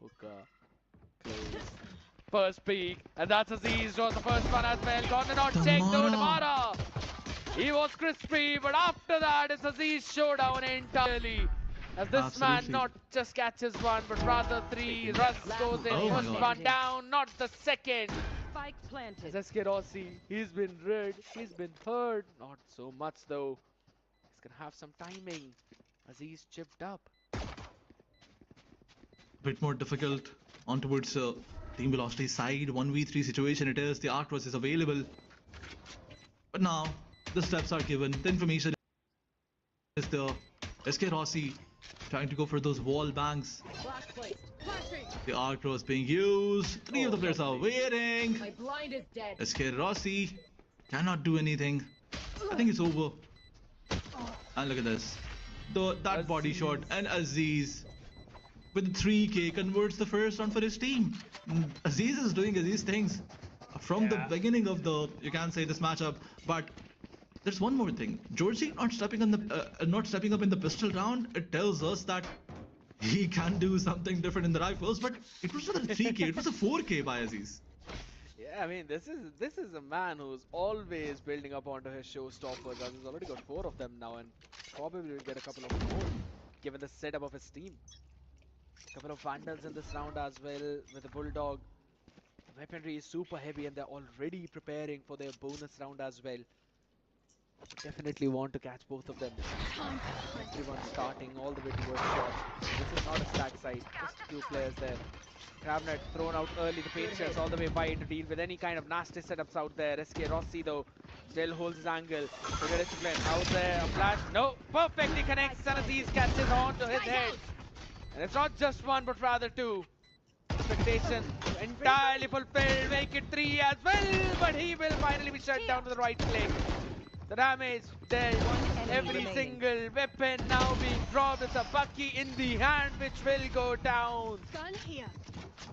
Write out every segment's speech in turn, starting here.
Hookah. Close. First peek, and that's Aziz draws the first one as well. Gonna not check though, Damara. He was crispy, but after that it's Aziz showdown entirely. As this man not just catches one, but rather three. Russ goes in, first one down, not the second. Spike planted. As SK Rossi, he's been read, he's been heard. Not so much though. He's gonna have some timing. Aziz chipped up. Bit more difficult on towards Team Velocity side. 1v3 situation it is. The Arctos is available. But now, the steps are given. The information is there. SK Rossi trying to go for those wall bangs. The Arctos being used. Three of the players are waiting. My blind is dead. SK Rossi cannot do anything. I think it's over. And look at this. That body shot, and Aziz with 3k converts the first round for his team. Aziz is doing Aziz things from the beginning of the, you can say, this matchup. But there's one more thing. Georgie not stepping up in the pistol round. It tells us that he can do something different in the rifles. But it was not a 3k. It was a 4k by Aziz. Yeah, I mean, this is a man who's always building up onto his showstoppers. As he's already got 4 of them now, and probably will get a couple of more given the setup of his team. Couple of Vandals in this round as well with the Bulldog. Weaponry is super heavy and they're already preparing for their bonus round as well. Definitely want to catch both of them. Everyone starting all the way towards short. This is not a stack side, just a few players there. Revenant thrown out early, the paint shells all the way by to deal with any kind of nasty setups out there. SK Rossi though still holds his angle. Look at discipline. Out there, a flash. No, perfectly connects and Aziz catches on to his head. And it's not just one, but rather 2. Expectation entirely fulfilled. Make it 3 as well, but he will finally be shut down to the right click. The damage there. Every single weapon now being dropped. It's a Bucky in the hand, which will go down. Gun here.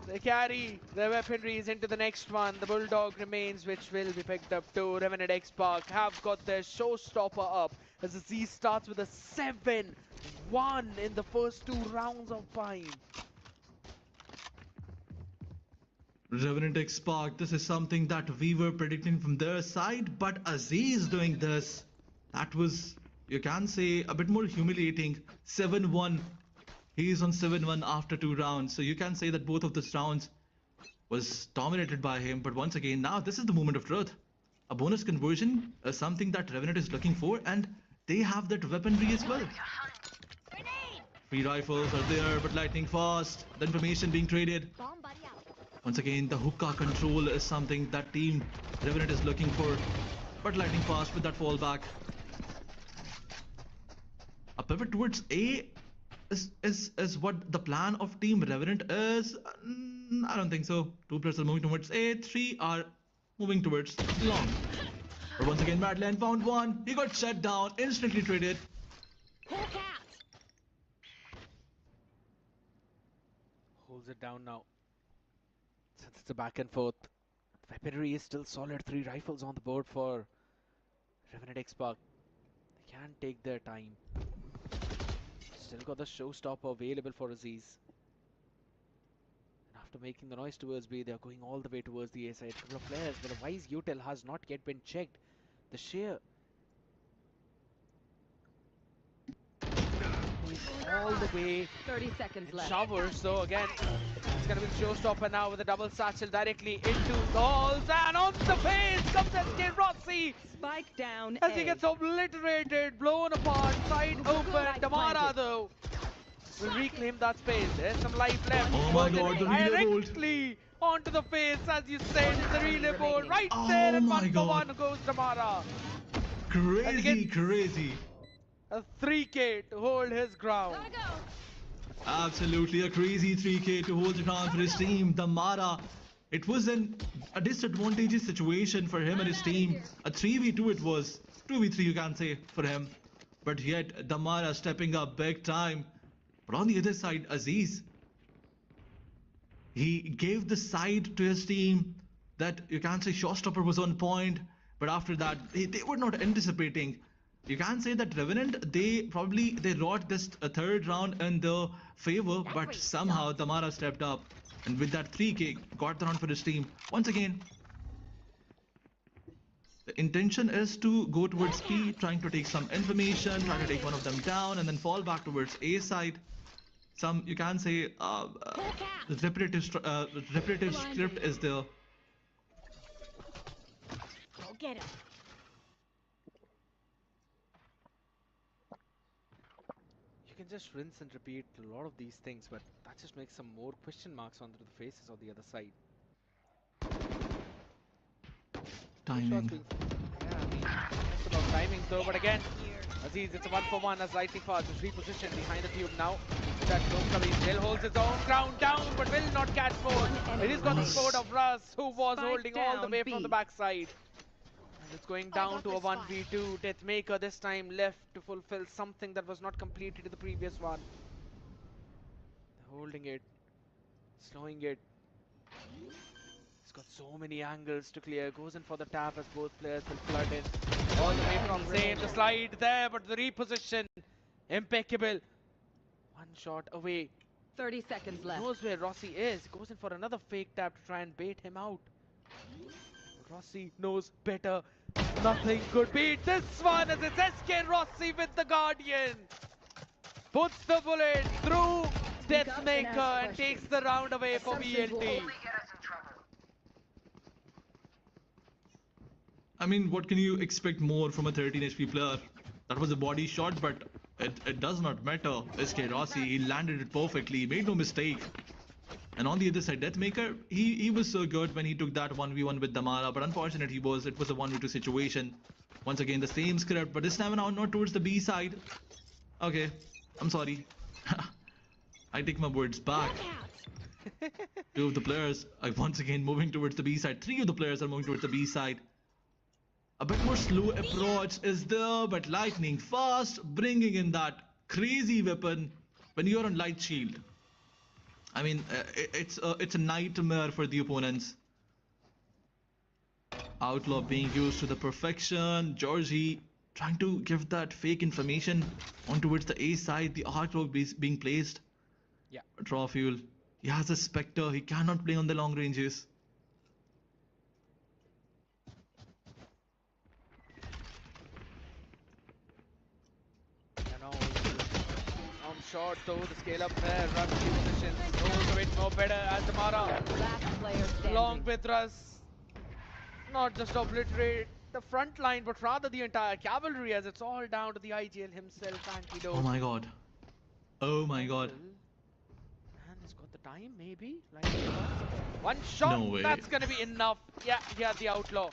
They carry their weaponries into the next one. The Bulldog remains, which will be picked up too. RevenantX have got their showstopper up as Aziz starts with a 7-1 in the first 2 rounds of Pine. RevenantX, this is something that we were predicting from their side, but Aziz doing this, that was, you can say, a bit more humiliating. 7-1. He is on 7-1 after 2 rounds, so you can say that both of these rounds was dominated by him. But once again, now this is the moment of truth. A bonus conversion is something that Revenant is looking for, and they have that weaponry as well. 3 rifles are there, but lightning fast. The information being traded. Once again, the hookah control is something that team Revenant is looking for, but lightning fast with that fallback. A pivot towards A is what the plan of team Revenant is. I don't think so. 2 players are moving towards A, 3 are moving towards long. But once again, Madland found one. He got shut down, instantly traded. Holds it down now. Since it's a back and forth, weaponry is still solid. 3 rifles on the board for RevenantX. They can take their time. Still got the showstopper available for Aziz. And after making the noise towards B, they are going all the way towards the A side. A couple of players, but the Wise util has not yet been checked. The sheer all the way 30 seconds left. Showers, so again it's gonna be the showstopper now with a double satchel directly into the walls, and on the face comes SK Rossi. Spike down as he gets obliterated, blown apart, side open. Damara though will reclaim that space. There's some life left. Oh my god, the relay bolt. Directly onto the face, as you said, it's the relay bolt right there, and 1 for 1 goes Damara. Crazy, crazy. A 3k to hold his ground. Absolutely a crazy 3k to hold the ground for his team. Damara, it was a disadvantageous situation for him and his team. A 3v2 it was. 2v3 you can say for him. But yet Damara stepping up big time. But on the other side, Aziz, he gave the side to his team that you can say showstopper was on point. But after that, they were not anticipating you can say that Revenant, they wrought this third round in their favor, but somehow Tamara stepped up and with that 3k got the round for his team. Once again, the intention is to go towards B, trying to take some information, trying to take one of them down, and then fall back towards A side. Some, you can say, repetitive script is there. Go get him. You can just rinse and repeat a lot of these things, but that just makes some more question marks onto the faces of the other side. Timing. Yeah, I mean, just about timing though, but again, Aziz, it's a 1-for-1 as lightning fast is repositioned behind the tube now. That Loka, he still holds his own ground down, but will not catch four. It is got the sword of Russ, who was holding all the way from the backside. And it's going down to a 1v2. Deathmaker this time left to fulfill something that was not completed in the previous one. They're holding it, slowing it. He's got so many angles to clear. Goes in for the tap as both players will flood in. All the way from Zayn. The slide there, but the reposition. Impeccable. One shot away. 30 seconds left. Knows where Rossi is. Goes in for another fake tap to try and bait him out. Rossi knows better. Nothing could beat this one as it's SK Rossi with the Guardian. Puts the bullet through Deathmaker and takes the round away for VLT. I mean, what can you expect more from a 13 HP player? That was a body shot, but it does not matter. SK Rossi, he landed it perfectly, made no mistake. And on the other side, Deathmaker, he was so good when he took that 1v1 with Damara, but unfortunately it was a 1v2 situation. Once again, the same script, but this time now not towards the B side. Okay, I'm sorry. I take my words back. Two of the players are once again moving towards the B side. Three of the players are moving towards the B side. A bit more slow approach is there, but lightning fast, bringing in that crazy weapon when you're on light shield. I mean, it's a nightmare for the opponents. Outlaw being used to the perfection. Georgie trying to give that fake information on towards the A side. The artwork being placed. Yeah. Draw fuel. He has a Spectre. He cannot play on the long ranges. Short though, the scale up there, Russ position, goes a bit more better as Damara. Along with Russ, not just obliterate the front line, but rather the entire cavalry as it's all down to the IGL himself, Antidote. Oh my god. Oh my god. And he's got the time, maybe? Like one shot, no way. That's gonna be enough. Yeah, the Outlaw.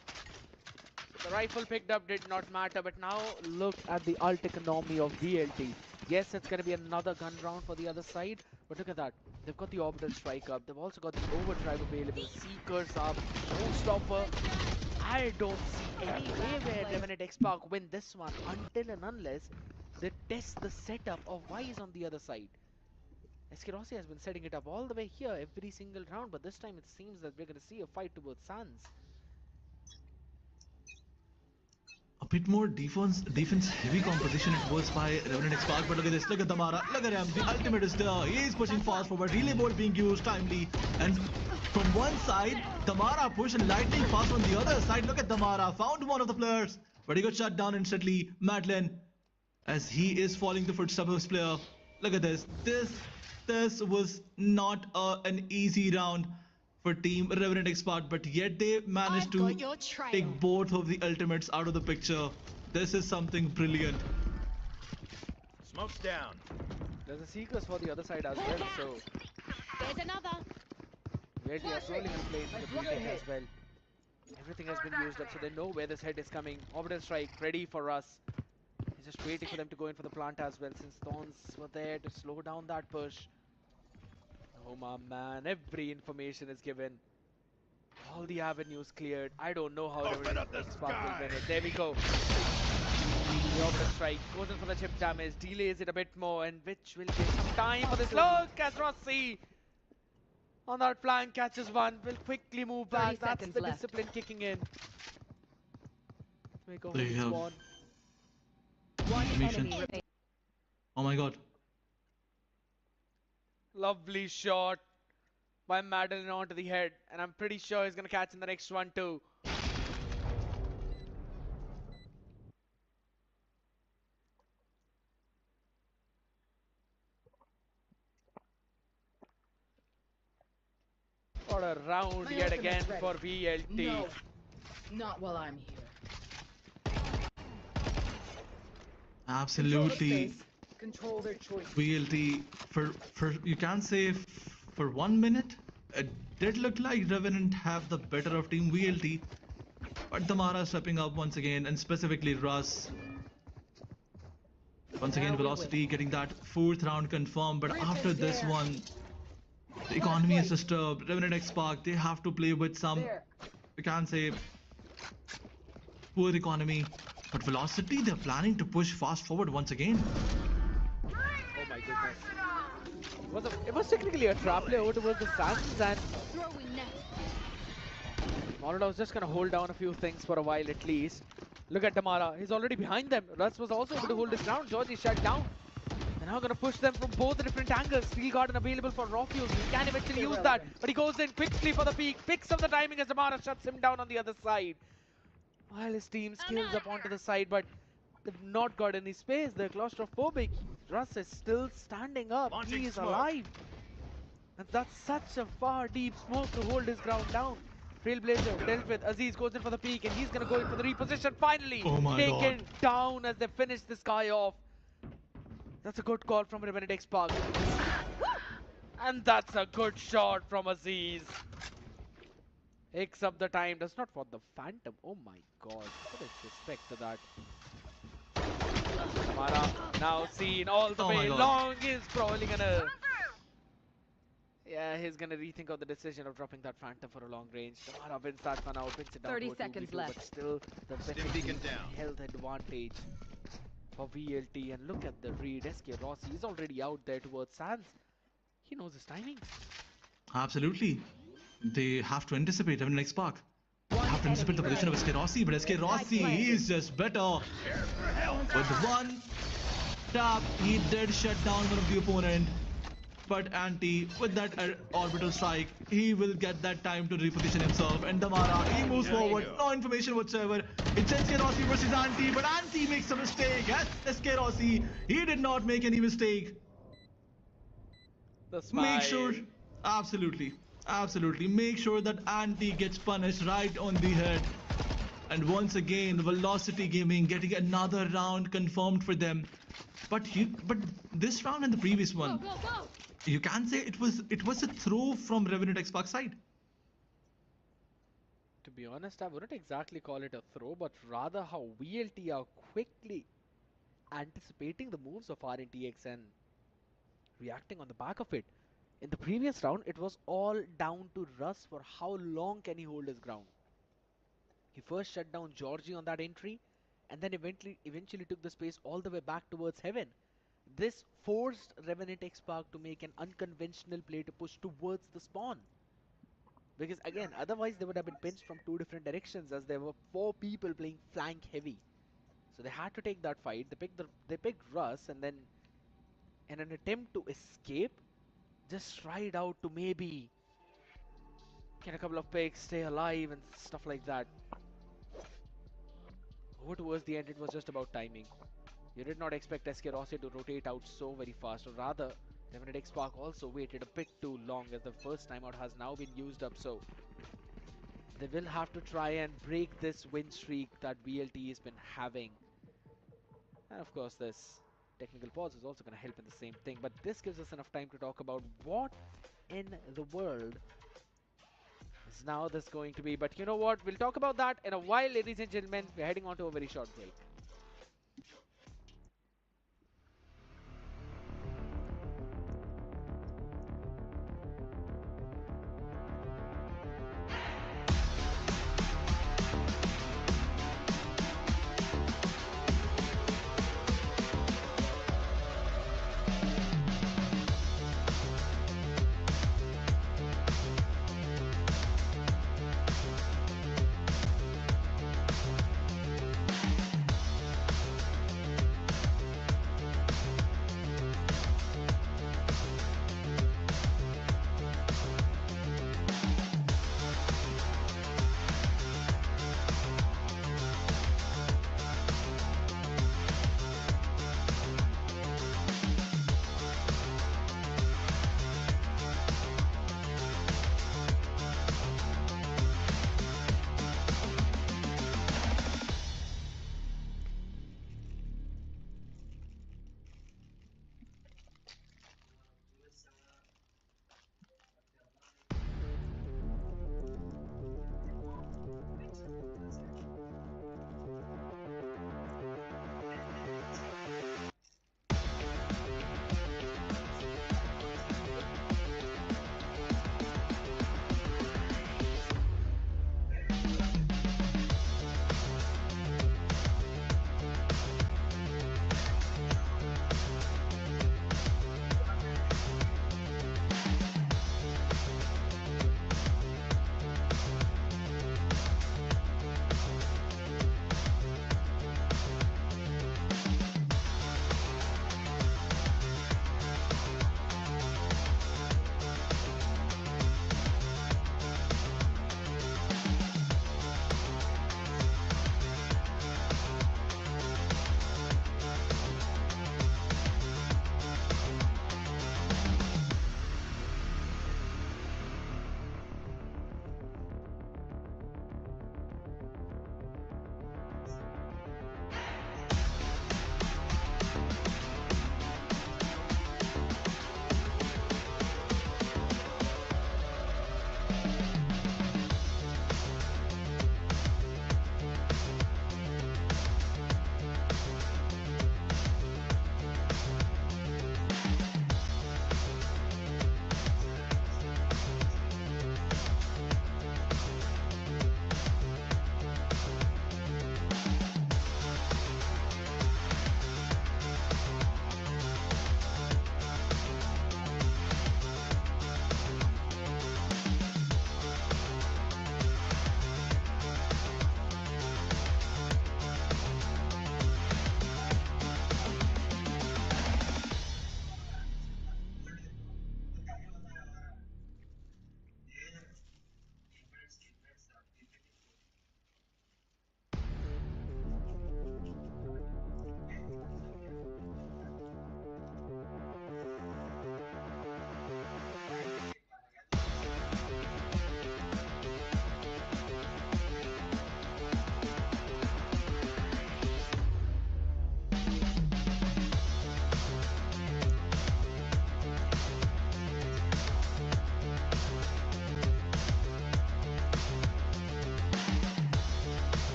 The rifle picked up did not matter, but now look at the ult economy of VLT. Yes, it's going to be another gun round for the other side, but look at that. They've got the orbital strike up. They've also got the overdrive available. Seekers up. Showstopper. I don't see any way where RevenantX Park win this one until and unless they test the setup of Wise on the other side. SK Rossi has been setting it up all the way here every single round, but this time it seems that we're going to see a fight to both Suns. A bit more defense heavy composition it was by RevenantX Park, but look at this, look at Damara, look at him, the ultimate is there, he is pushing fast forward, relay bolt being used timely, and from one side, Damara push and lightning fast on the other side. Look at Damara, found one of the players, but he got shut down instantly. Madeline, as he is following the footsteps of his player. Look at this, this was not an easy round for team RevenantX Park, but yet they managed to take both of the ultimates out of the picture. This is something brilliant. Smoke's down. There's a Seekers for the other side as well, so there's another. VLT are slowly going to play into the defense as well. Everything has been used up, so they know where this head is coming. Orbital strike ready for us. He's just waiting for them to go in for the plant as well, since Thorns were there to slow down that push. Oh my man, every information is given. All the avenues cleared. I don't know how RevenantX Park will win it. There we go. The orbital strike goes in for the chip damage, delays it a bit more, and which will give some time for this. Look at Rossi on that flank, catches one, will quickly move back. That's the discipline kicking in. They have animation. Enemy remaining. Oh my god. Lovely shot by Madeline onto the head, and I'm pretty sure he's gonna catch in the next one too. What a round My yet ultimate's again ready. for VLT. No, not while I'm here. Absolutely. Control their choice. VLT for you can say for 1 minute it did look like Revenant have the better of team VLT, but Damara stepping up once again, and specifically Russ. Once again, Velocity getting that 4th round confirmed, but after this one, the economy is disturbed. RevenantX Spark, they have to play with some, you can say, poor economy. But Velocity, they're planning to push fast forward once again. Oh my goodness. It was technically a trap play over towards the Sands, and Throwing net. Molotov was just gonna hold down a few things for a while at least. Look at Damara, he's already behind them. Russ was also able to hold his ground. Georgie shut down. They're now gonna push them from both the different angles. Steel Garden available for Rofuse. He can eventually use that, but he goes in quickly for the peak. Picks up the timing as Damara shuts him down on the other side. While his team scales up onto the side, but they've not got any space. They're claustrophobic. Russ is still standing up. He is alive. And that's such a far deep smoke to hold his ground down. Trailblazer dealt with. Aziz goes in for the peak, and he's gonna go in for the reposition. Finally Oh my taken god. down as they finish this guy off. That's a good call from RevenantX Spark. And that's a good shot from Aziz. Picks up the time. Does not want the Phantom. Oh my god. What is respect to that? Tamara now seen all the Oh my way god. long. Is probably gonna... Yeah, he's gonna rethink of the decision of dropping that Phantom for a long range. Tamara wins that one out, pins it down 30 to a 2v2, seconds left. but still the beacon down. health advantage for VLT. And look at the read. SK Rossi is already out there towards Sands. He knows his timing. Absolutely. They have to anticipate RevenantX Spark. They One have to anticipate the enemy position of SK Rossi, but SK Rossi is just better. With one tap, he did shut down one of the opponent. But Anti, with that orbital strike, he will get that time to reposition himself. And Damara, he moves forward, no information whatsoever. It's SK Rossi versus Anti, but Anti makes a mistake. Yes, SK Rossi, he did not make any mistake. The smile. Make sure, absolutely, make sure that Anti gets punished right on the head. And once again, Velocity Gaming getting another round confirmed for them. But this round and the previous one, Go, go, go. you can say it was a throw from RevenantX Spark side. To be honest, I wouldn't exactly call it a throw, but rather how VLT are quickly anticipating the moves of Rntx and reacting on the back of it. In the previous round, it was all down to Russ for how long can he hold his ground. He first shut down Georgie on that entry, and then eventually took the space all the way back towards Heaven. This forced RevenantX Spark to make an unconventional play to push towards the spawn. Because again, otherwise they would have been pinched from two different directions, as there were 4 people playing flank heavy. So they had to take that fight. They picked Russ, and then in an attempt to escape, just tried out to maybe get a couple of picks, stay alive and stuff like that. Over towards the end, it was just about timing. You did not expect SK Rossi to rotate out so very fast, or rather, RevenantX Spark also waited a bit too long, as the first timeout has now been used up, so they will have to try and break this win streak that VLT has been having. And of course, this technical pause is also going to help in the same thing, but this gives us enough time to talk about what in the world is now this going to be. But you know what, we'll talk about that in a while, ladies and gentlemen. We're heading on to a very short break.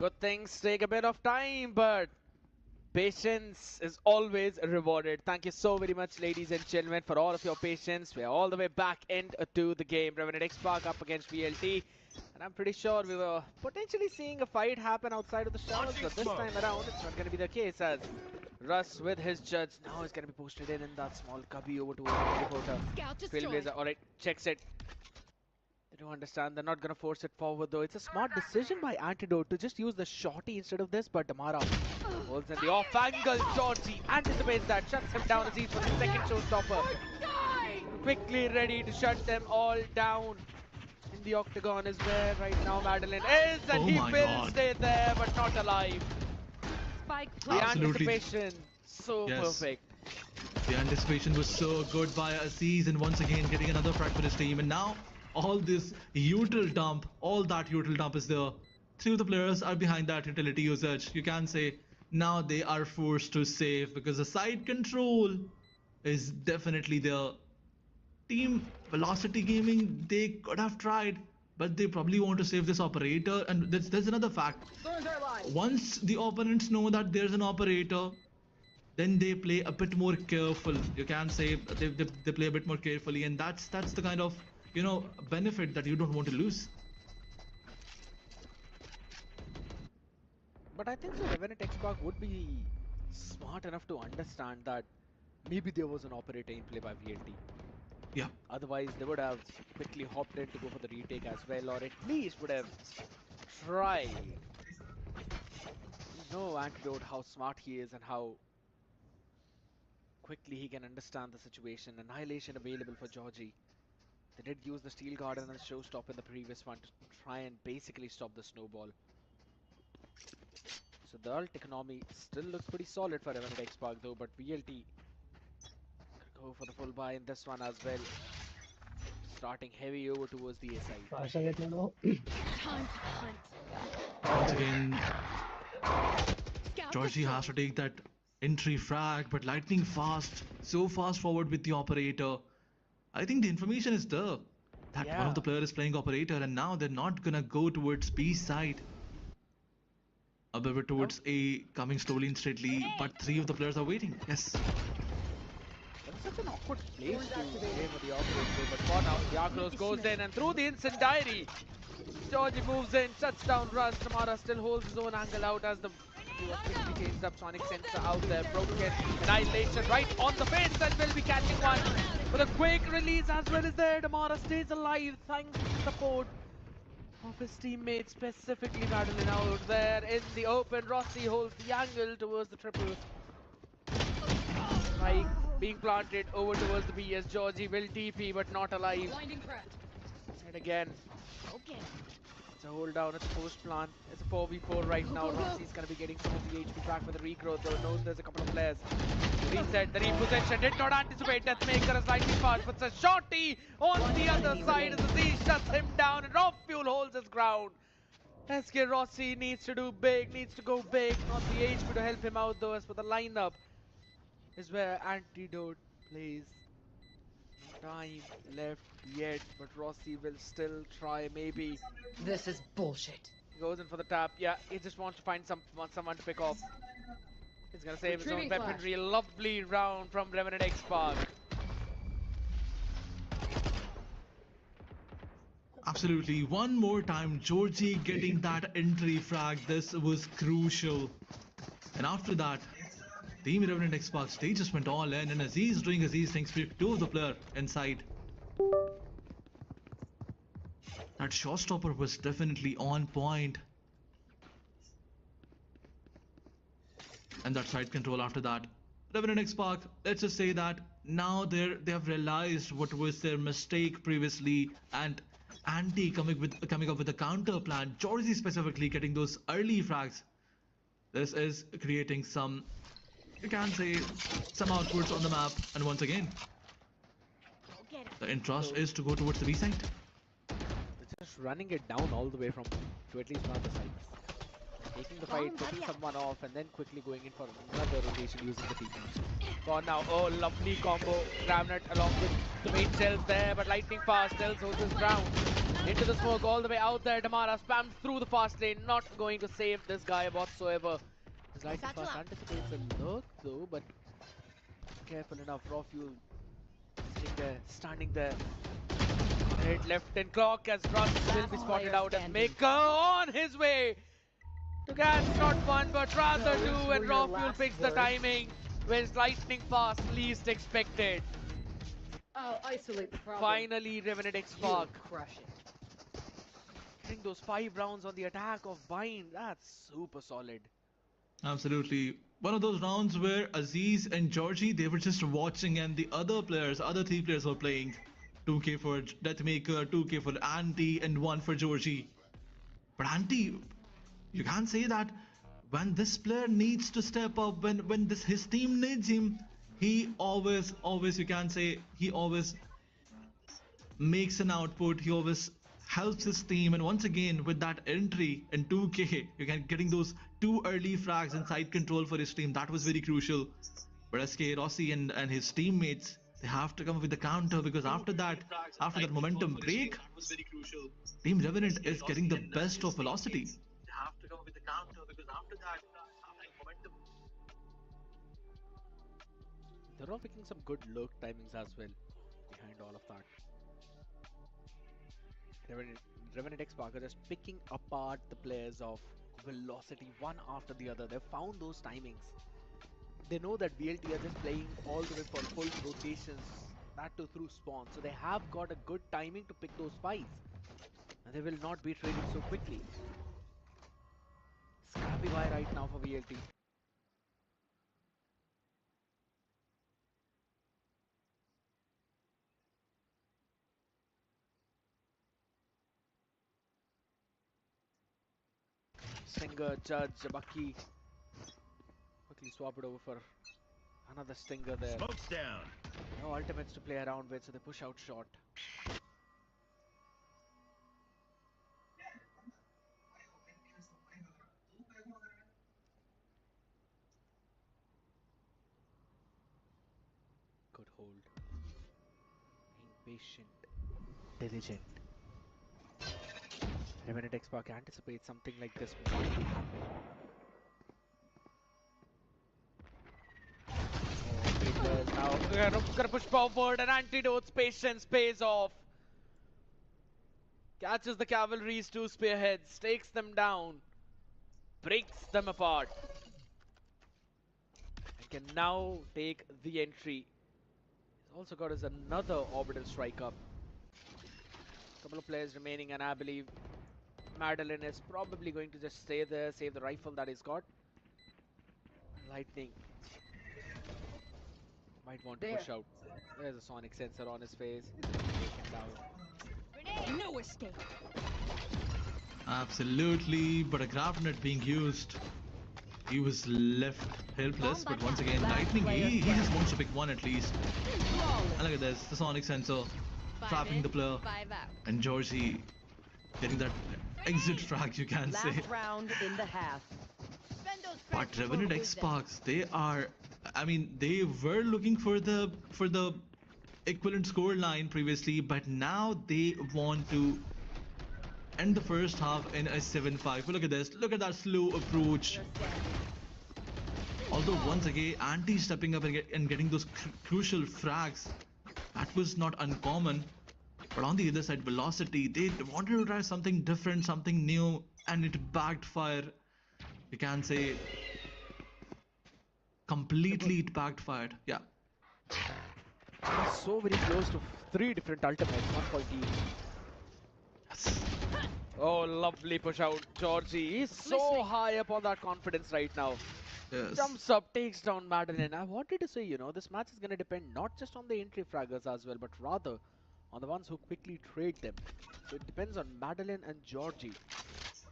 Good things take a bit of time, but patience is always rewarded. Thank you so very much, ladies and gentlemen, for all of your patience. We're all the way back into the game. RevenantX up against VLT. And I'm pretty sure we were potentially seeing a fight happen outside of the showers, but this time around, it's not going to be the case as Russ with his judge now is going to be posted in that small cubby over towards the teleporter. Scout Trailblazer, alright, checks it. They don't understand, they're not going to force it forward though. It's a smart decision by Antidote to just use the shorty instead of this, but Damara holds in the off angle. Georgie anticipates that, shuts him down as he's for the second showstopper. Quickly ready to shut them all down. In the octagon is where right now Madeline is, and he will stay there, but not alive. The anticipation, so perfect. The anticipation was so good by Aziz, and once again getting another frag for his team. And now all this util dump, all that util dump is there. Three of the players are behind that utility usage. You can say now they are forced to save because the side control is definitely there. Team Velocity Gaming, they could have tried, but they probably want to save this operator. And there's another fact. Once the opponents know that there's an operator, then they play a bit more careful. You can say they play a bit more carefully, and that's the kind of, you know, benefit that you don't want to lose. But I think so RevenantX would be smart enough to understand that maybe there was an operator in play by VLT. Yeah. Otherwise, they would have quickly hopped in to go for the retake as well, or at least would have tried. You know, Antidote, how smart he is and how quickly he can understand the situation. Annihilation available for Georgie. They did use the Steel Garden and the Showstop in the previous one to try and basically stop the snowball. So the ult economy still looks pretty solid for RevenantX though, but VLT go for the full buy in this one as well. Starting heavy over towards the A side. Time to hunt. Once again, Georgie has to take that entry frag, but lightning fast, so fast forward with the operator. I think the information is there that one of the players is playing operator, and now they're not gonna go towards B side. A bit towards A, coming slowly and straightly, but three of the players are waiting. Yes. That's such an awkward place to play for the operator, but for now, the Akros goes in and through the instant diary. Georgie moves in, shuts down Russ. Tamara still holds his own angle out as the quickly changed up. Sonic sensor out there, broken. Annihilation right on the face and will be catching one. But a quick release as well is there. Tamara stays alive thanks to the support of his teammates, specifically Madeline out there in the open. Rossi holds the angle towards the triple. Strike being planted over towards the B as Georgie will TP but not alive. And again, it's a hold down, it's a post plant, it's a 4v4 right now. Rossi's gonna be getting some of the HP back for the regrowth, though knows there's a couple of players. Reset, the repossession, did not anticipate. Deathmaker is slightly fast, but it's a shorty on the other side as Z shuts him down and Rob Fuel holds his ground. SK Rossi needs to do big, needs to go big, not the HP to help him out though. As for the lineup is where Antidote plays. No time left yet, but Rossi will still try maybe. This is bullshit. He goes in for the tap. Yeah, he just wants to find someone to pick off. He's gonna save his own weaponry. Lovely round from RevenantX. Absolutely. One more time, Georgie getting that entry frag. This was crucial. And after that, Team RevenantX, they just went all in, and Aziz doing Aziz things for two of the player inside. That showstopper was definitely on point. And that side control after that. RevenantX, let's just say that now they have realized what was their mistake previously, and Anti coming up with a counter plan. Georgie specifically getting those early frags. This is creating some, you can say, some outputs on the map. And once again, the interest is to go towards the B side. They're just running it down all the way from to at least one of the sides. taking the fight, taking someone off, and then quickly going in for another rotation using the TP. For now, oh, lovely combo. Revenant along with the main shells there, but lightning fast tells holds his ground. Into the smoke, all the way out there. Damara spams through the fast lane, not going to save this guy whatsoever. His lightning fast anticipates a look though, but careful enough. Raw fuel sitting there, standing there. Hit left and clock as Russ will be spotted out as Maker on his way to catch not one but rather two, and Raw fuel picks the timing when it's lightning fast, least expected. I'll isolate the problem. Finally, RevenantX Spark Crush it. getting those 5 rounds on the attack of Bind. That's super solid. Absolutely. One of those rounds where Aziz and Georgie, they were just watching, and the other 3 players were playing. 2k for Deathmaker, 2k for Anti, and 1 for Georgie. But Anti, you can't say that when this player needs to step up, when his team needs him, he always you can say he always makes an output. He always helps his team, and once again with that entry in 2k, you can getting those 2 early frags and side control for his team. That was very crucial. But SK Rossi and his teammates, they have to come up with the counter, because after that momentum break, Team Revenant is getting the best of velocity. They have to come up with the counter, because after that momentum. They're all picking some good lurk timings as well behind all of that. RevenantX Spark are just picking apart the players of velocity one after the other. They've found those timings. They know that VLT are just playing all the way for full rotations, that too through spawn. So they have got a good timing to pick those fights. And they will not be trading so quickly. Scrappy guy right now for VLT. Stinger, Judge, Bucky. Quickly swap it over for another Stinger there. Smoke's down. No ultimates to play around with, so they push out short. Good hold. Being patient, diligent. RevenantX Spark anticipates something like this might be happening. Oh, now gonna push forward, and Antidote's patience pays off. Catches the cavalry's 2 spearheads, takes them down, breaks them apart, and can now take the entry. He's also got his another orbital strike up. Couple of players remaining, and I believe Madeline is probably going to just stay there, save the rifle that he's got. Lightning might want to push out. There's a sonic sensor on his face. Taken down. No escape. Absolutely, but a grenade being used. He was left helpless, but once again, Lightning, he just wants to pick one at least. And look at this, the sonic sensor trapping the player. And Georgie getting that exit frag, you can say. Last round in the half. But RevenantX Sparks, they are, I mean, they were looking for the equivalent score line previously, but now they want to end the first half in a 7-5. But look at this, look at that slow approach. Although once again, Anti stepping up and getting those crucial frags, that was not uncommon. But on the other side, Velocity, they wanted to try something different, something new, and it backfired. You can say completely it backfired. Yeah. He's so very close to 3 different ultimates, 1 point each. Yes. Oh, lovely push out, Georgie. He's so high up on that confidence right now. Yes. Jumps up, takes down Madeline. I wanted to say, you know, this match is going to depend not just on the entry fraggers as well, but rather on the ones who quickly trade them. So it depends on Madeline and Georgie.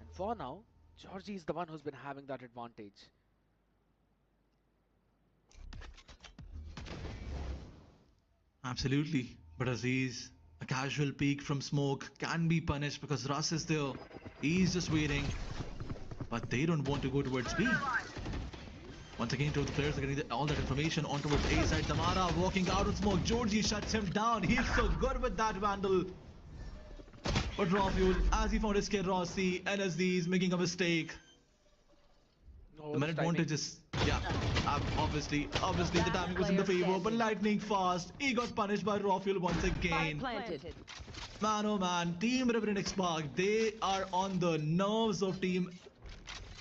And for now, Georgie is the one who's been having that advantage. Absolutely. But Aziz, a casual peek from smoke can be punished because Russ is there. He's just waiting. but they don't want to go towards B. Once again, two of the players are getting all that information on towards A side. Tamara walking out of smoke. Georgie shuts him down. He's so good with that Vandal. But Rafuel, as he found his kid Rossi, NSD is making a mistake. Oh, The man advantage is, yeah, obviously the timing was in the favor, but lightning fast. He got punished by Rafuel once again. Man, oh man, Team RevenantX Park, they are on the nerves of Team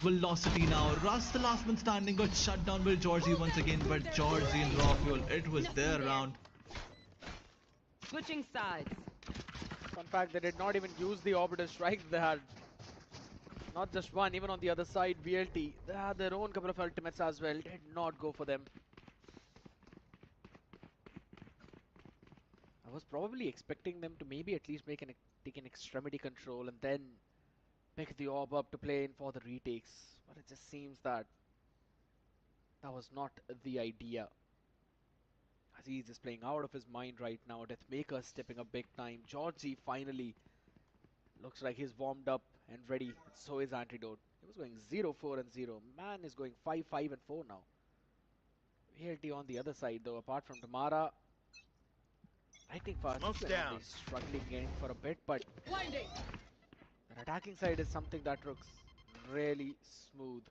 Velocity now. Russ, the last man standing, got shut down by Georgie once again, but Georgie and Rafuel, it was their round. Switching sides. Fun fact, they did not even use the orbital strike. They had not just one, even on the other side, VLT. They had their own couple of ultimates as well. Did not go for them. I was probably expecting them to maybe at least take an extremity control and then pick the orb up to play in for the retakes. But it just seems that that was not the idea. Aziz is playing out of his mind right now. Deathmaker stepping up big time. Georgie finally looks like he's warmed up and ready. And so is Antidote. He was going 0-4 and 0. Man is going 5-5 and 4 now. VLT on the other side though, apart from Tamara. Lightning fast. He's struggling in for a bit, but the attacking side is something that looks really smooth.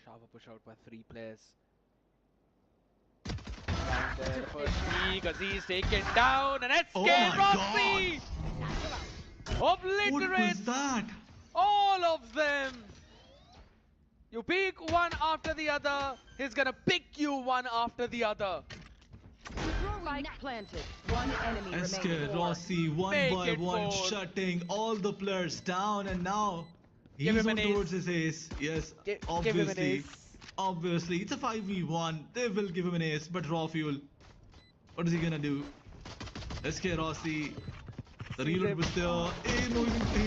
Sharper push out by 3 players. Right there, first peek, Aziz taken down, and SK Rossi obliterates What was that? all of them. You pick one after the other, he's gonna pick you one after the other. Spike planted. One enemy SK remaining. Rossi, one Make by it one, 4. shutting all the players down, and now Give he's him on an towards ace. his ace. Yes, Give him an obviously. ace. Obviously, it's a 5v1. They will give him an ace, but Rafuel, what is he gonna do? SK Rossi, the reload was there. He's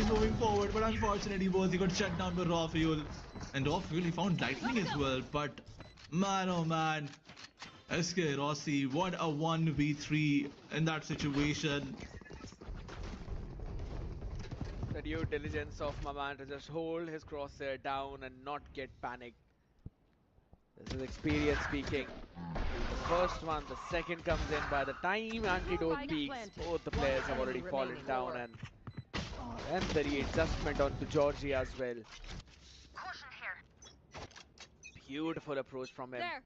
moving forward, but unfortunately he got shut down by Rafuel. And Rafuel, he found lightning as well, but man oh man. SK Rossi, what a 1v3 in that situation. The due diligence of my man to just hold his crosshair down and not get panicked. This is experience speaking. The first one, the second comes in. By the time Antidote peaks, both the players have already fallen down, and then the readjustment onto Georgie as well. Beautiful approach from him. There.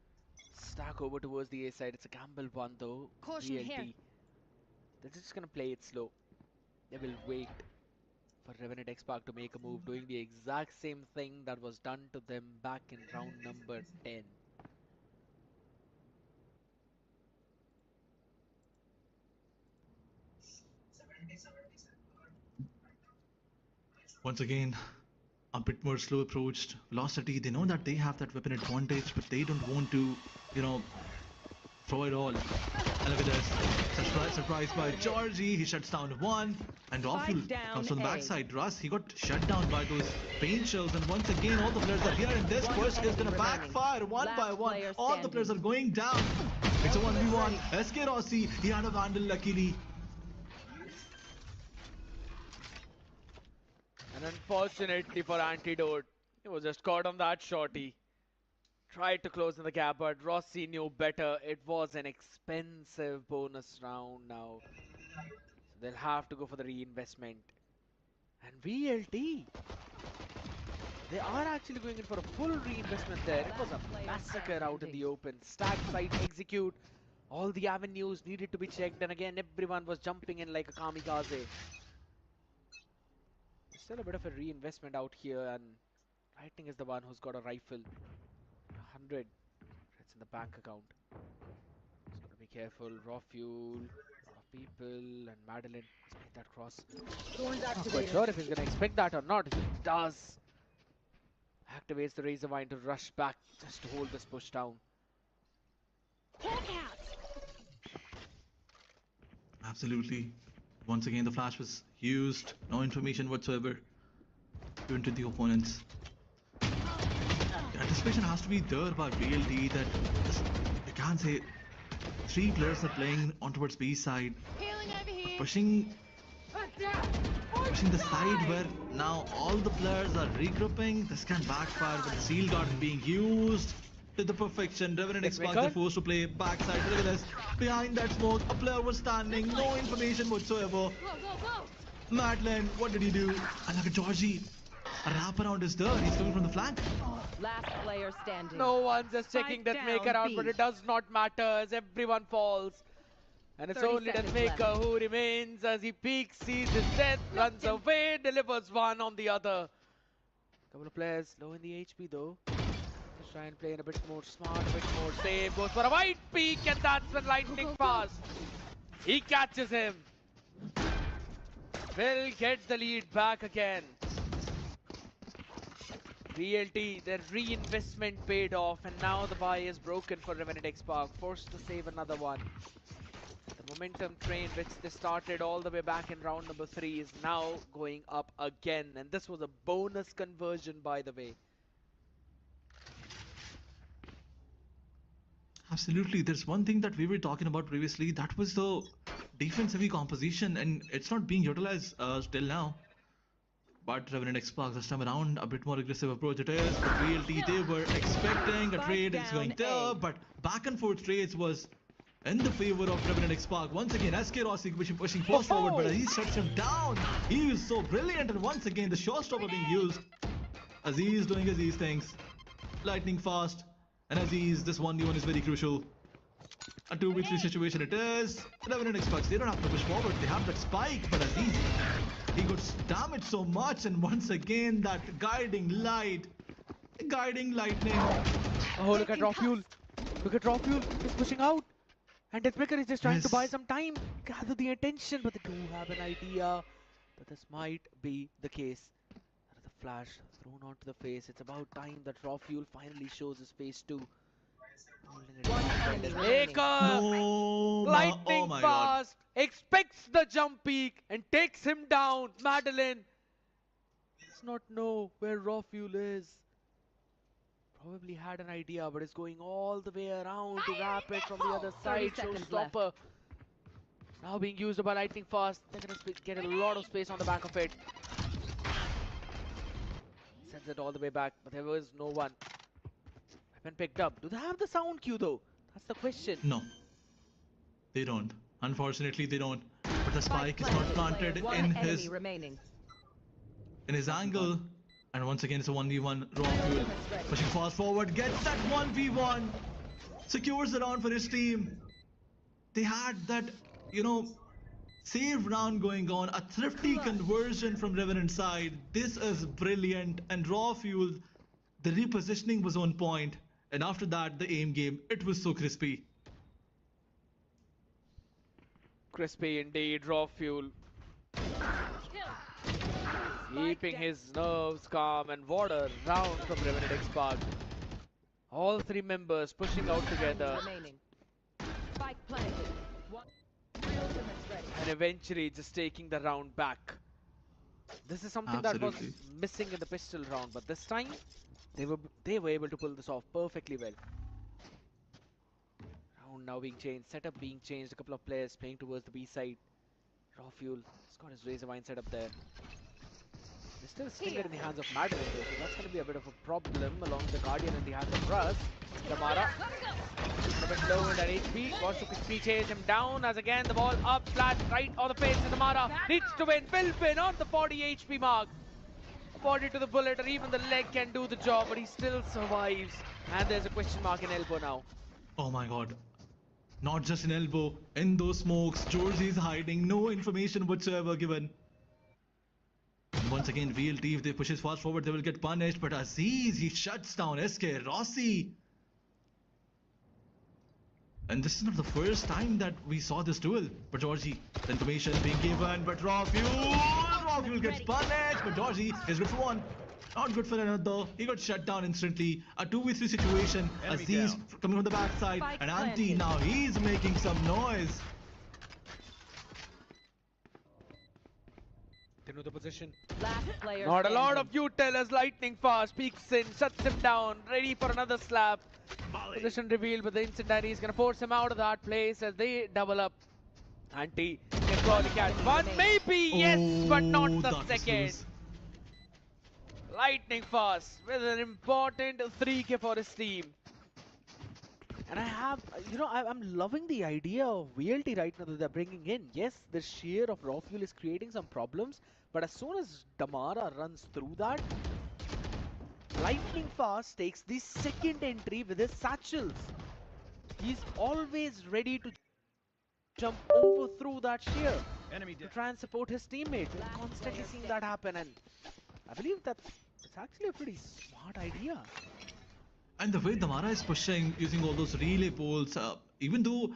Stack over towards the A side. It's a gamble one though. Caution here. VLT. They're just gonna play it slow. They will wait for RevenantX Park to make a move, doing the exact same thing that was done to them back in round number 10. Once again, a bit more slow approached. Velocity, they know that they have that weapon advantage, but they don't want to, you know, throw it all. And look at this. Surprised by Georgie. He shuts down one. And Rafuel comes from the backside. Russ, he got shut down by those paint shells. And once again, all the players are here. And this push is going to backfire one by one. All the players are going down. It's a 1v1. SK Rossi, he had a Vandal luckily. And unfortunately for Antidote, he was just caught on that shorty. Tried to close in the gap, but Rossi knew better. It was an expensive bonus round now. So they'll have to go for the reinvestment. And VLT, they are actually going in for a full reinvestment there. It was a massacre out in the open. Stack side execute. All the avenues needed to be checked, and again everyone was jumping in like a kamikaze. Still a bit of a reinvestment out here, and Lightning is the one who's got a rifle. 100. It's in the bank account. Just gotta be careful. Raw fuel, a lot of people, and Madeline has made that cross. Not quite sure if he's gonna expect that or not. He does. Activates the Razor Vine to rush back just to hold this push down. Absolutely. Once again, the flash was used. No information whatsoever given to the opponents. The anticipation has to be there by VLT that you can't say 3 players are playing on towards B side, pushing the side where Now all the players are regrouping. This can backfire, but the seal guard is being used to the perfection. RevenantX Maker? they're forced to play backside. Look at this. Behind that smoke, a player was standing. No information whatsoever. Madeline, what did he do? And look at Georgie. A wraparound is there. He's coming from the flank. Last player standing. No one's just checking Spike Deathmaker down out, B. but it does not matter as everyone falls. And it's 30 only seconds Deathmaker left. who remains as he peeks, sees his death, runs away, delivers one on the other. Couple of players low in the HP though. Just try and play in a bit more smart, a bit more safe. Goes for a wide peek, and that's when lightning fast. He catches him. Will get the lead back again. VLT, their reinvestment paid off, and now the buy is broken for RevenantX, forced to save another one. The momentum train which they started all the way back in round number 3 is now going up again, and this was a bonus conversion, by the way. Absolutely. There's one thing that we were talking about previously. That was the defense-heavy composition, and it's not being utilized till now. But RevenantX this time around, a bit more aggressive approach it is. But VLT, they were expecting a trade is going there, but back and forth trades was in the favor of RevenantX. Once again, SK Rossi pushing force forward, but he shuts him down. He is so brilliant, and once again, the showstopper being used. Aziz doing Aziz things. Lightning fast, and Aziz, this 1v1 is very crucial. A 2v3 situation it is. RevenantX, they don't have to push forward, they have that spike, but Aziz, he got damaged so much, and once again that guiding light, guiding lightning. Oh, look at Raw Fuel. Look at Raw Fuel. He's pushing out. And Deathmaker is just trying to buy some time, gather the attention, but they do have an idea that this might be the case. That is a flash thrown onto the face. It's about time that Raw Fuel finally shows his face too. Deathmaker! No, Lightning oh my God. fast, expects the jump peak and takes him down. Madeline does not know where Raw Fuel is. Probably had an idea, but is going all the way around to wrap it from the other side. Showstopper now being used by Lightning fast. They're gonna get a lot of space on the back of it. Sends it all the way back, but there was no one. Weapon picked up. Do they have the sound cue though? That's the question. No, they don't. Unfortunately, they don't. But the spike is not planted in his angle. And once again, it's a 1v1. Raw Fuel pushing fast forward, gets that 1v1, secures the round for his team. They had that, save round going on, a thrifty conversion from Revenant side. This is brilliant, and Raw Fuel, the repositioning was on point, and after that, the aim game, it was so crispy. Crispy indeed, Raw Fuel. Keeping his nerves calm and water round from RevenantX. All 3 members pushing out together. And eventually just taking the round back. This is something that was missing in the pistol round, but this time they were able to pull this off perfectly well. Round now being changed, setup being changed, a couple of players playing towards the B side. Raw Fuel has got his Razorvine set up there. There's still a stinger in the hands of Madeline though, so that's going to be a bit of a problem along the Guardian in the hands of Russ. Damara, a bit low in that HP, wants to quickly chase him down as again the ball up, flat, right on the face, and Damara needs to win, will win on the 40 HP mark. A body to the bullet or even the leg can do the job, but he still survives. And there's a question mark in elbow now. Oh my God. Not just an elbow, in those smokes, Georgie is hiding, no information whatsoever given. And once again, VLT, if they pushes fast forward, they will get punished. But Aziz, he shuts down SK Rossi. And this is not the first time that we saw this duel. But Georgie, the information being given, but Raw Fuel gets punished. But Georgie is good for one, not good for another. He got shut down instantly. A 2v3 situation. Enemy Aziz down. coming from the backside, and Anti now he's making some noise. They know the position. Player Not a lot standing. of you tell us. Lightning fast, peeks in, shuts him down, ready for another slap. Position revealed, but the incendiary is going to force him out of that place as they double up. Anti can probably catch one, maybe, yes, but not the that was second. loose. lightning fast with an important 3K for his team. And I'm loving the idea of VLT right now that they're bringing in. Yes, the sheer of raw fuel is creating some problems, but as soon as Damara runs through that, lightning fast takes the second entry with his satchels. He's always ready to jump over through that sheer to try and support his teammate. We're constantly seeing that happen, and I believe that it's actually a pretty smart idea. And the way Damara is pushing using all those relay poles, even though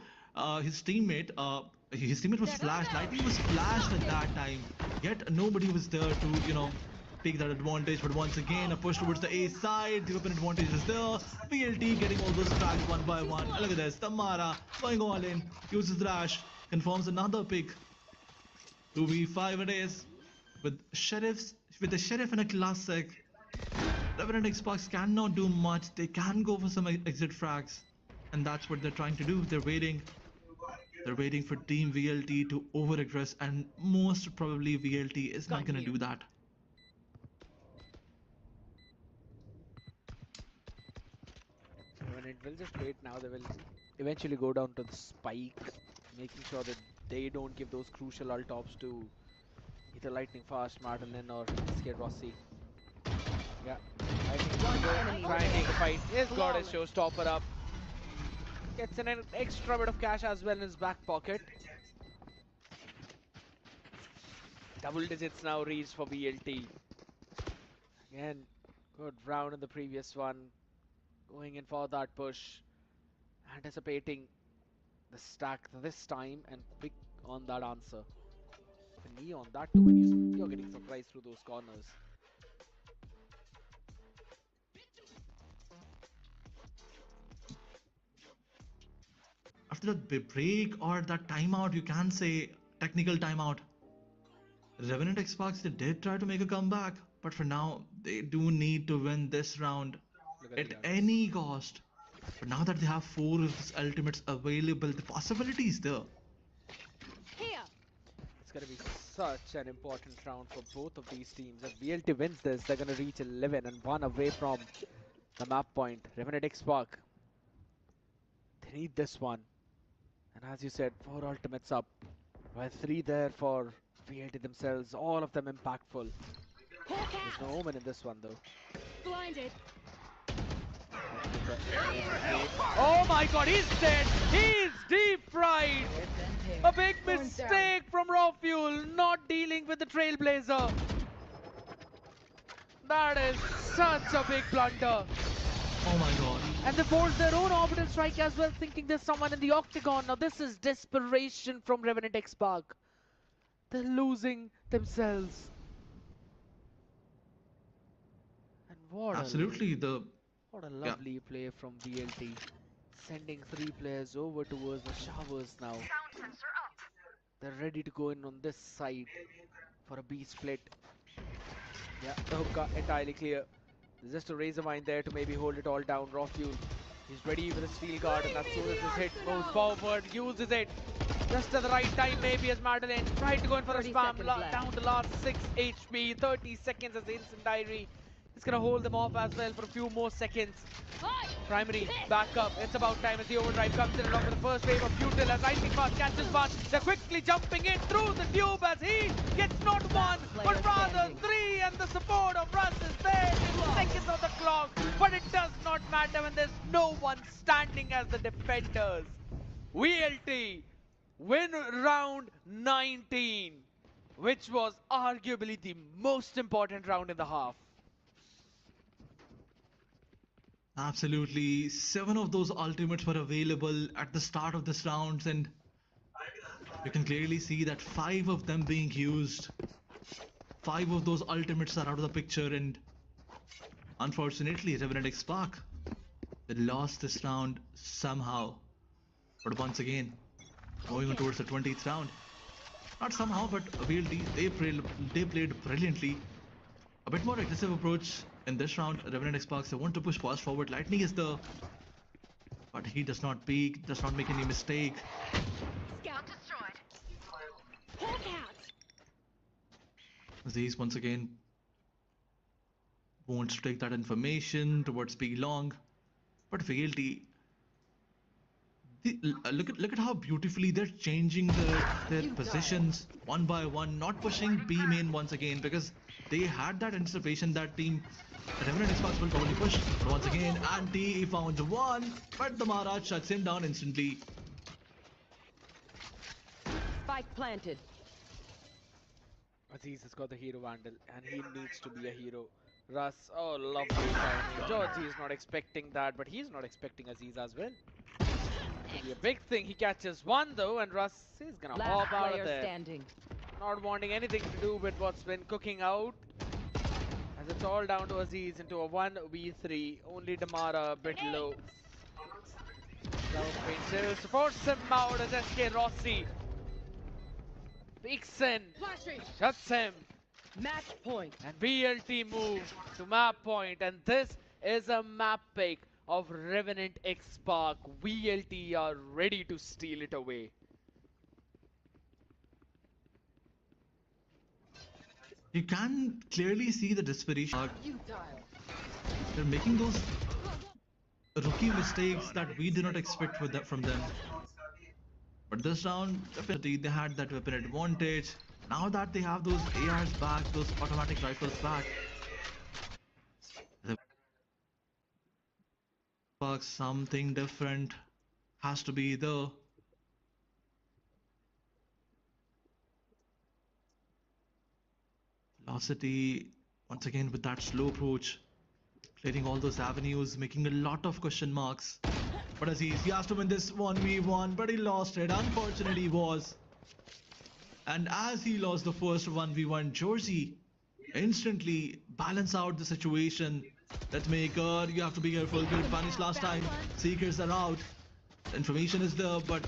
his teammate was flashed, Lightning was flashed at that time, yet nobody was there to, take that advantage. But once again, a push towards the A side, the open advantage is there. VLT getting all those tracks one by one. Look at this, Damara going all in, uses the dash, confirms another pick. 2v5 it is, with the Sheriff and a Classic. RevenantX cannot do much. They can go for some exit frags, and that's what they're trying to do. They're waiting for Team VLT to over-aggress, and most probably VLT is not going to do that. When it will just wait now, they will eventually go down to the spike, making sure that they don't give those crucial ult tops to either Lightning Fast, Martelin, or SK Rossi. Yeah, I think try and take a fight. He's got his showstopper up. Gets an extra bit of cash as well in his back pocket. Double digits now reached for VLT. Again, good round in the previous one. Going in for that push. Anticipating the stack this time and pick on that answer. And me on that too when you're getting surprised through those corners. After that break or that timeout, you can say technical timeout, RevenantX they did try to make a comeback, but for now they do need to win this round at any cost. But now that they have 4 of these ultimates available, the possibility is there. It's going to be such an important round for both of these teams. If VLT wins this, they're going to reach 11 and 1 away from the map point. RevenantX, they need this one. And as you said, 4 ultimates up, while 3 there for VLT themselves, all of them impactful. There's no Omen in this one though. Blinded. Oh my god, he's dead! He's deep fried! A big mistake from Raw Fuel, not dealing with the Trailblazer. That is such a big blunder. Oh my god. And they forced their own orbital strike as well, thinking there's someone in the octagon. Now this is desperation from RevenantX. They're losing themselves. And what a lovely play from VLT. Sending 3 players over towards the showers now. They're ready to go in on this side for a B split. Yeah, the hook entirely clear. There's just a razor mine there to maybe hold it all down. Raw Fuel, he's ready with a steel guard, and as soon as this hit moves forward, uses it just at the right time maybe as Martelin tried to go in for a spam, down to last 6 HP, 30 seconds as the instant diary. It's gonna hold them off as well for a few more seconds. Primary, back up, it's about time as the overdrive comes in along with the first wave of Futil as Lightning Fast catches one. They're quickly jumping in through the tube as he gets not 1, but rather 3, and the support of Russ is there in seconds of the clock. But it does not matter when there's no one standing as the defenders. VLT win round 19, which was arguably the most important round in the half. Absolutely, 7 of those ultimates were available at the start of this round, and you can clearly see that 5 of them being used. 5 of those ultimates are out of the picture, and unfortunately RevenantX they lost this round somehow. But once again, going on towards the 20th round, not somehow, but VLT, they played brilliantly. A bit more aggressive approach in this round. RevenantX they want to push fast forward. Lightning is there, but he does not peek, does not make any mistake. Scout destroyed. Hawk out. Aziz once again wants to take that information towards B long, but VLT. Look at how beautifully they're changing their positions one by one, not pushing B main once again because they had that anticipation that team RevenantX will probably push. But once again, Anti found one, but the Maharaj shuts him down instantly. Spike planted. Aziz has got the hero vandal and he needs to be a hero. Russ, oh lovely timing. Georgie is not expecting that, but he's not expecting Aziz as well. Could be a big thing. He catches one though, and Russ is gonna Last hop out of player there. standing. Not wanting anything to do with what's been cooking out. As it's all down to Aziz into a 1v3. Only Damara a bit low. Pain still supports him out as SK Rossi peeks in, Flashing. shuts him, Match point. and BLT moves to map point, and this is a map pick of RevenantX Spark. VLT are ready to steal it away. You can clearly see the desperation. You dial. They're making those rookie mistakes that we did not expect from them. But this round, definitely they had that weapon advantage. Now that they have those ARs back, those automatic rifles back, something different has to be the velocity. Once again with that slow approach, clearing all those avenues, making a lot of question marks. But Aziz, he has to win this 1v1, but he lost it. Unfortunate he was. And as he lost the first 1v1, Georgie instantly balance out the situation. Let's make you have to be careful. Good punish last time. Seekers are out. Information is there, but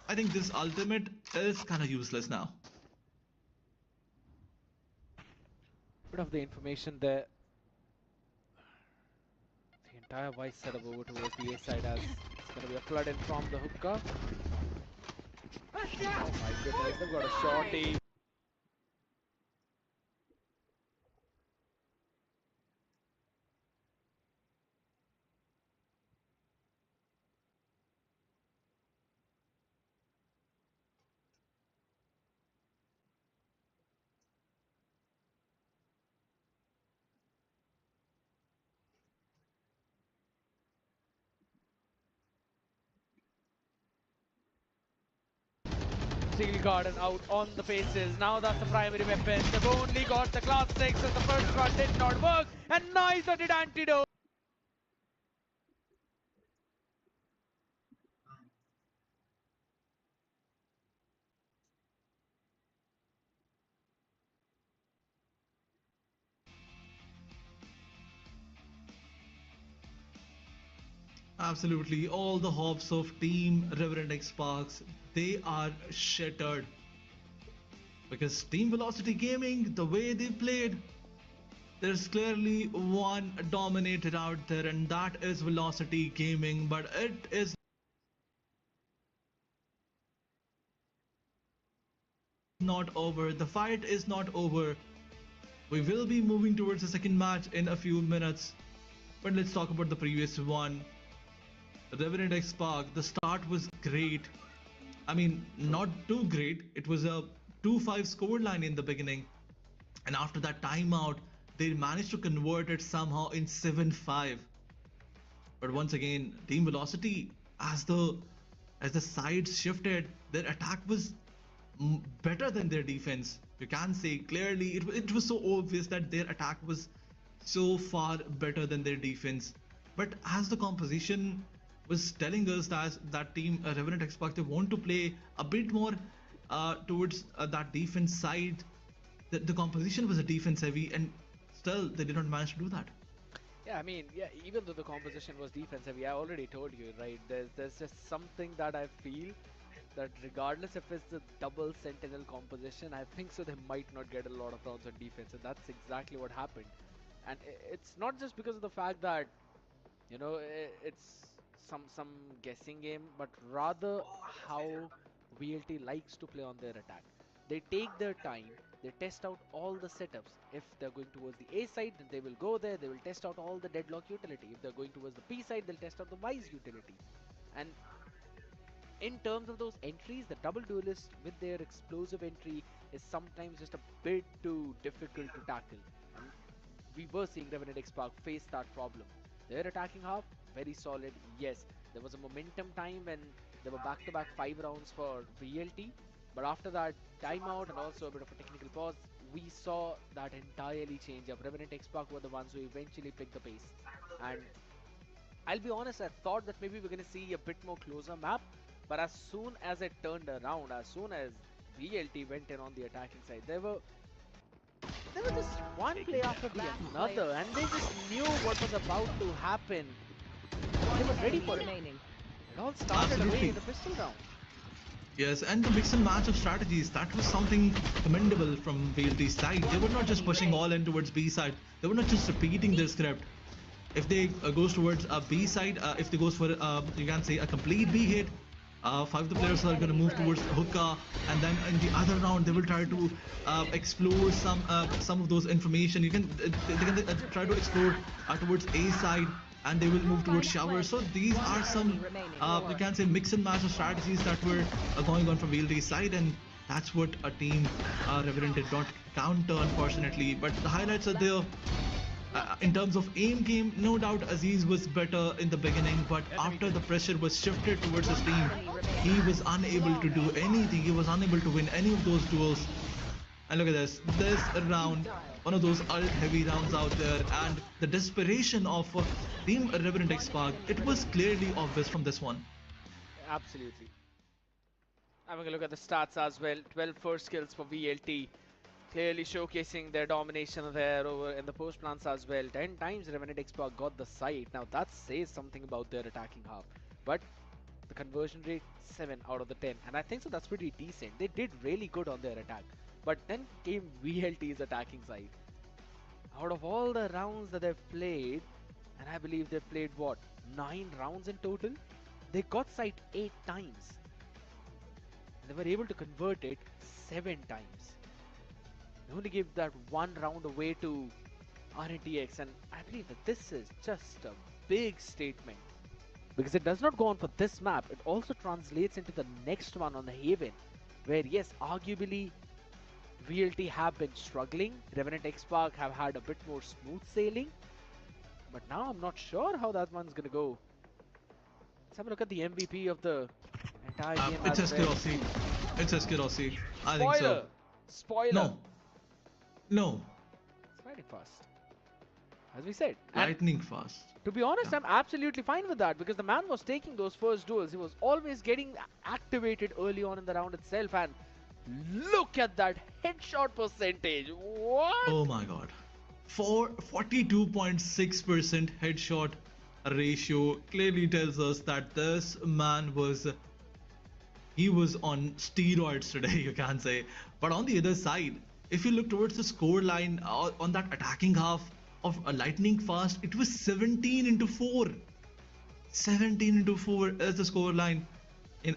I think this ultimate is kind of useless now. Bit of the information there. The entire vice setup over towards the A side as it's going to be a flood in from the hookah. Oh my goodness, they've got a shorty. Steel Garden out on the faces. Now that's the primary weapon. They've only got the class 6 as the first one did not work, and neither did Antidote. Absolutely, all the hopes of Team RevenantX Sparks, they are shattered. Because Team Velocity Gaming, the way they played, there's clearly one dominator out there, and that is Velocity Gaming, but it is not over. The fight is not over. We will be moving towards the second match in a few minutes, but let's talk about the previous one. RevenantX Spark, the start was great. I mean, not too great. It was a 2-5 score line in the beginning, and after that timeout, they managed to convert it somehow in 7-5. But once again, Team Velocity, as the sides shifted, their attack was better than their defense. You can say clearly it was so obvious that their attack was so far better than their defense. But as the composition was telling us that team RevenantX Spark, they want to play a bit more towards that defense side. The composition was a defense heavy, and still they did not manage to do that. Yeah, I mean, yeah, even though the composition was defense heavy, I already told you, right? There's just something that I feel that regardless if it's the double sentinel composition, I think so they might not get a lot of rounds on defense, and that's exactly what happened. And it's not just because of the fact that, you know, it's some guessing game, but rather how VLT likes to play on their attack. They take their time, They test out all the setups. If they're going towards the A side, then they will go there. They will test out all the deadlock utility. If they're going towards the B side, they'll test out the Wise utility. And in terms of those entries, the double duelist with their explosive entry is sometimes just a bit too difficult to tackle. And we were seeing RevenantX face that problem. Their attacking half, very solid, yes. There was a momentum time when there were back-to-back 5 rounds for VLT, but after that timeout and also a bit of a technical pause, we saw that entirely change up. RevenantX were the ones who eventually picked the pace. And I'll be honest, I thought that maybe we're going to see a bit more closer map, but as soon as it turned around, as soon as VLT went in on the attacking side, there was just one play after the another, and they just knew what was about to happen. They were ready for it. remaining. It all started away Absolutely. in the pistol round. Yes, and the mix and match of strategies, that was something commendable from VLT's side. They were not just pushing all in towards B side. They were not just repeating their script. If they goes towards a B side, if they goes for you can say a complete B hit, 5 of the players are going to move towards hookah, and then in the other round they will try to explore some of those information. They can try to explore towards A side, and they will move towards shower. So these are some you can say mix and match of strategies that were going on from VLT's side, and that's what a team Revenant did not counter, unfortunately. But the highlights are there. In terms of aim game, no doubt Aziz was better in the beginning, but after the pressure was shifted towards his team, he was unable to do anything. He was unable to win any of those duels. And look at this round, one of those ult heavy rounds out there, and the desperation of Team RevenantX, it was clearly obvious from this one. Absolutely. Having a look at the stats as well, 12 first kills for VLT. Clearly showcasing their domination there over in the post plants as well. 10 times RevenantX got the site. Now that says something about their attacking half. But the conversion rate, 7 out of the 10. And I think so that's pretty decent. They did really good on their attack. But then came VLT's attacking side. Out of all the rounds that they've played, and I believe they've played what, 9 rounds in total? They got site 8 times. And they were able to convert it 7 times. They only gave that one round away to Rntx, and I believe that this is just a big statement. Because it does not go on for this map, it also translates into the next one on the Haven, where yes, arguably VLT have been struggling, RevenantX have had a bit more smooth sailing, but now I'm not sure how that one's gonna go. Let's have a look at the MVP of the entire game It's as well. Rossi. It's Rossi. I think so. Spoiler! No. It's lightning fast. As we said. And Lightning fast. to be honest, Yeah. I'm absolutely fine with that because the man was taking those first duels. He was always getting activated early on in the round itself. And look at that headshot percentage. What? Oh my god. 42.6% headshot ratio clearly tells us that this man was on steroids today, you can say. But on the other side, if you look towards the score line on that attacking half of a lightning fast, it was 17-4. 17-4 is the score line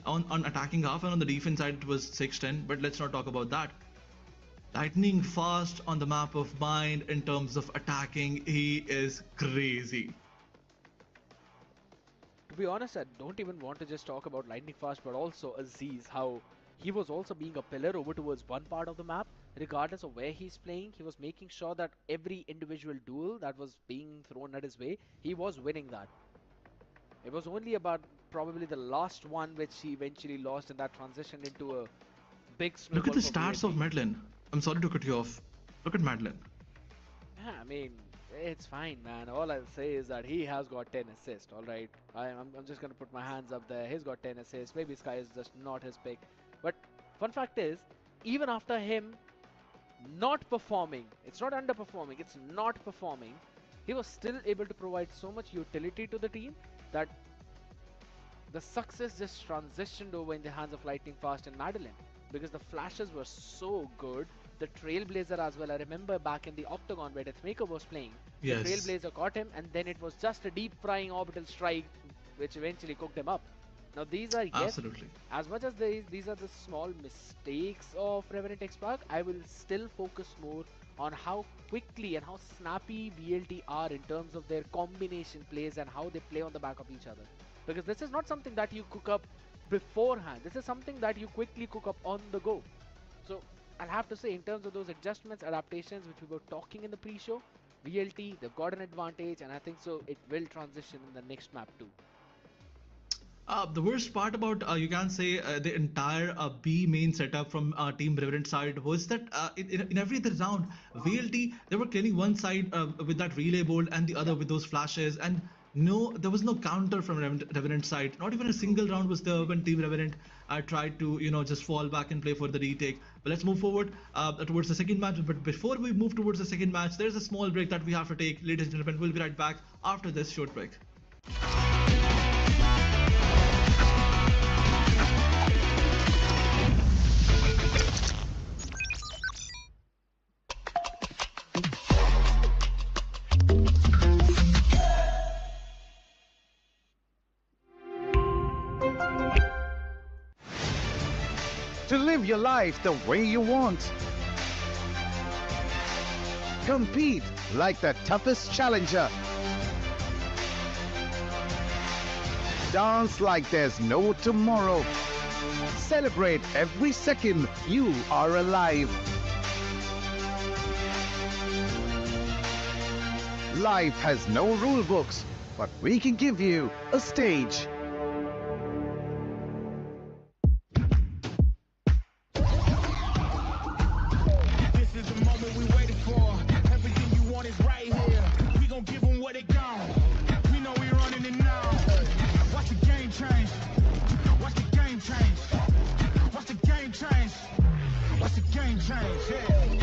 on attacking half, and on the defense side it was 6-10. But let's not talk about that. Lightning fast on the map of Mind in terms of attacking, he is crazy. To be honest, I don't even want to just talk about lightning fast, but also Aziz, how he was also being a pillar over towards one part of the map. Regardless of where he's playing, he was making sure that every individual duel that was being thrown at his way, he was winning that. It was only about probably the last one which he eventually lost, and that transitioned into a big snowball. Look at the for stats of VLT. Madeline. I'm sorry to cut you off. Look at Madeline. Yeah, I mean, it's fine, man. All I'll say is that he has got 10 assists, alright? I'm just going to put my hands up there. He's got 10 assists. Maybe Sky is just not his pick. But fun fact is, even after him not performing, it's not underperforming, it's not performing, he was still able to provide so much utility to the team that the success just transitioned over in the hands of Lightning Fast and Madeline. Because the flashes were so good, the Trailblazer as well. I remember back in the Octagon where Deathmaker was playing, Yes. the Trailblazer caught him, and then it was just a deep frying orbital strike which eventually cooked him up. Now these are, yes, Absolutely. as much as these are the small mistakes of RevenantX Park, I will still focus more on how quickly and how snappy VLT are in terms of their combination plays and how they play on the back of each other. Because this is not something that you cook up beforehand. This is something that you quickly cook up on the go. So I'll have to say, in terms of those adjustments, adaptations, which we were talking in the pre-show, VLT, they've got an advantage, and I think so it will transition in the next map too. The worst part about you can say the entire B main setup from Team Revenant side was that in every other round, VLT they were clearing one side with that relay bolt and the other with those flashes, and no, there was no counter from Revenant side. Not even a single round was there when Team Revenant tried to just fall back and play for the retake. But let's move forward towards the second match. But before we move towards the second match, there's a small break that we have to take, ladies and gentlemen. We'll be right back after this short break. To live your life the way you want. Compete like the toughest challenger. Dance like there's no tomorrow. Celebrate every second you are alive. Life has no rule books, but we can give you a stage. Watch the game change, yeah.